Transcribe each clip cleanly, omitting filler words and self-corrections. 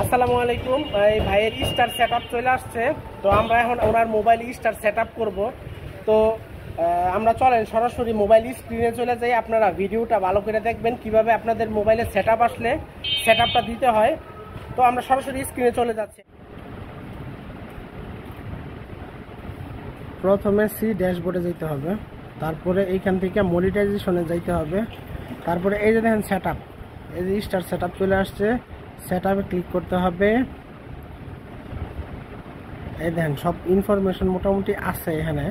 আসসালামু আলাইকুম। এই ভাইয়ের স্টার সেটআপ চলে আসছে, তো আমরা এখন ওনার মোবাইল স্টার সেটআপ করব। তো আমরা চলেন সরাসরি মোবাইল স্ক্রিনে চলে যাই। আপনারা ভিডিওটা ভালো করে দেখবেন কিভাবে আপনাদের মোবাইলে সেটআপ আসলে সেটআপটা দিতে হয়। তো আমরা সরাসরি স্ক্রিনে চলে যাচ্ছি। প্রথমে সি ড্যাশবোর্ডে যেতে হবে, তারপরে এইখান থেকে মনিটাইজেশনে যাইতে হবে, তারপরে এই যে দেখেন সেটআপ, এই যে স্টার সেটআপ চলে আসছে। সেটআপে ক্লিক করতে হবে। এই দেখেন সব ইনফরমেশন মোটামুটি আছে এখানে।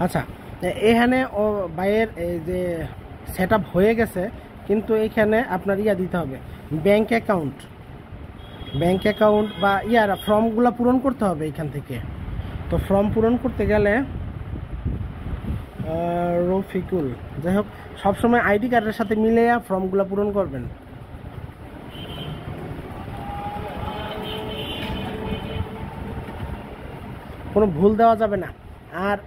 আচ্ছা, এখানে ও বাইয়ের এই যে সেটআপ হয়ে গেছে, কিন্তু এইখানে আপনার দিতে হবে ব্যাংক অ্যাকাউন্ট বা ফর্মগুলো পূরণ করতে হবে এইখান থেকে। তো ফর্ম পূরণ করতে গেলে রফিকুল, যাই হোক, সবসময় আইডি কার্ডের সাথে মিলে ফর্মগুলো পূরণ করবেন। কোনো ভুল দেওয়া যাবে না। আর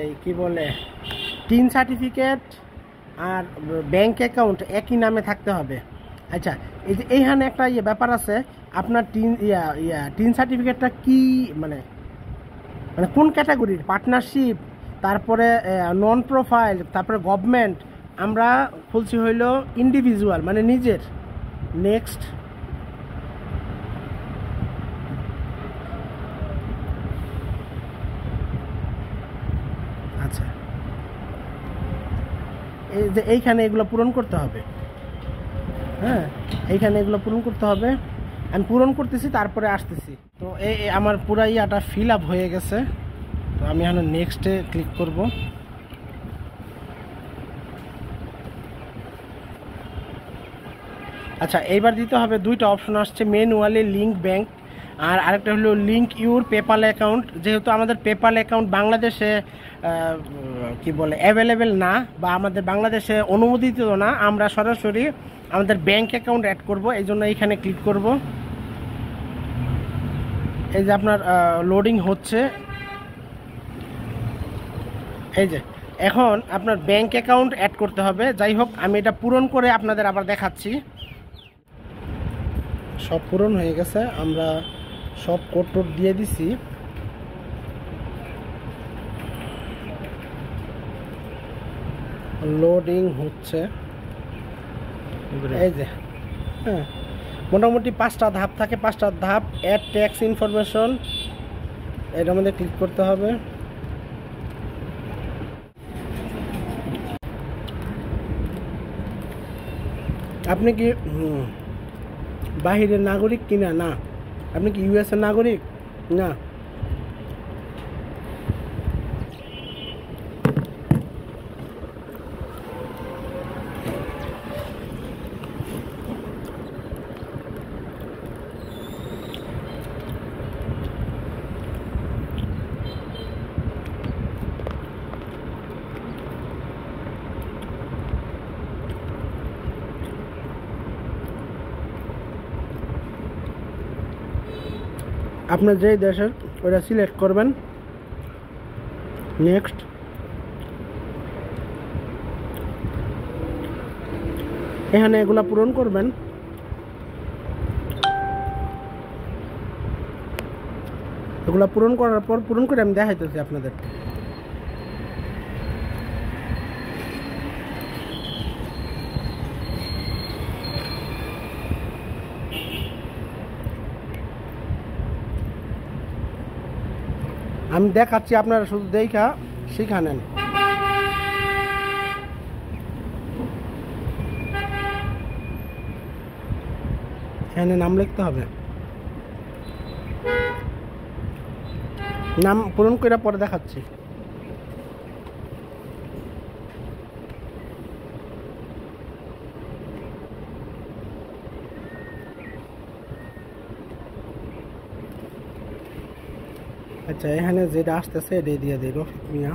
এই কি বলে, টিন সার্টিফিকেট আর ব্যাংক অ্যাকাউন্ট একই নামে থাকতে হবে। আচ্ছা, এই যে এইখানে একটা ব্যাপার আছে, আপনার টিন সার্টিফিকেটটা কি মানে কোন ক্যাটাগরির, পার্টনারশিপ, তারপরে নন প্রোফাইল, তারপরে গভর্নমেন্ট। আমরা খুলছি হইল ইন্ডিভিজুয়াল, মানে নিজের। নেক্সট। আচ্ছা, এই যে এইখানে এগুলো পূরণ করতে হবে। হ্যাঁ, এইখানে এগুলো পূরণ করতে হবে। আমি পূরণ করতেছি, তারপরে আসতেছি। তো এই আমার পুরো ফিল আপ হয়ে গেছে। তো আমি এখন নেক্সটে ক্লিক করব। আচ্ছা, এইবার দিতে হবে দুইটা অপশন আসছে, ম্যানুয়ালি লিঙ্ক ব্যাংক, আর আরেকটা হলো লিঙ্ক ইউর পেপাল অ্যাকাউন্ট। যেহেতু আমাদের পেপাল অ্যাকাউন্ট বাংলাদেশে কি বলে অ্যাভেলেবেল না, বা আমাদের বাংলাদেশে অনুমোদিত না, আমরা সরাসরি আমাদের ব্যাংক অ্যাকাউন্ট অ্যাড করব। এই জন্য এইখানে ক্লিক করব। এই যে আপনার লোডিং হচ্ছে। এই যে এখন আপনার ব্যাংক অ্যাকাউন্ট অ্যাড করতে হবে। যাই হোক, আমি এটা পূরণ করে আপনাদের আবার দেখাচ্ছি। সব পূরণ হয়ে গেছে, আমরা সব কোড টোড দিয়ে দিছি। লোডিং হচ্ছে। এই যে হ্যাঁ, মোটামুটি 5টা ধাপ থাকে, 5টা ধাপ। অ্যাড ট্যাক্স ইনফরমেশন, এটা আমাদের ক্লিক করতে হবে। আপনি কি বাহিরের নাগরিক কিনা? না। আপনি কি ইউএস এর নাগরিক? না। আপনার যেই দেশের ওটা সিলেক্ট করবেন। নেক্সট। এখানে এগুলা পূরণ করবেন। এগুলা পূরণ করার পর পূরণ করে আমি দেখাইতেছি আপনাদের। আমি দেখাচ্ছি, আপনারা শুধু দেখা শিখা নেন। এখানে নাম লিখতে হবে। নাম পূরণ করে পরে দেখাচ্ছি। আচ্ছা, এখানে যেটা আসতেছে এটাই দিয়ে দিই, রফিক মিয়া।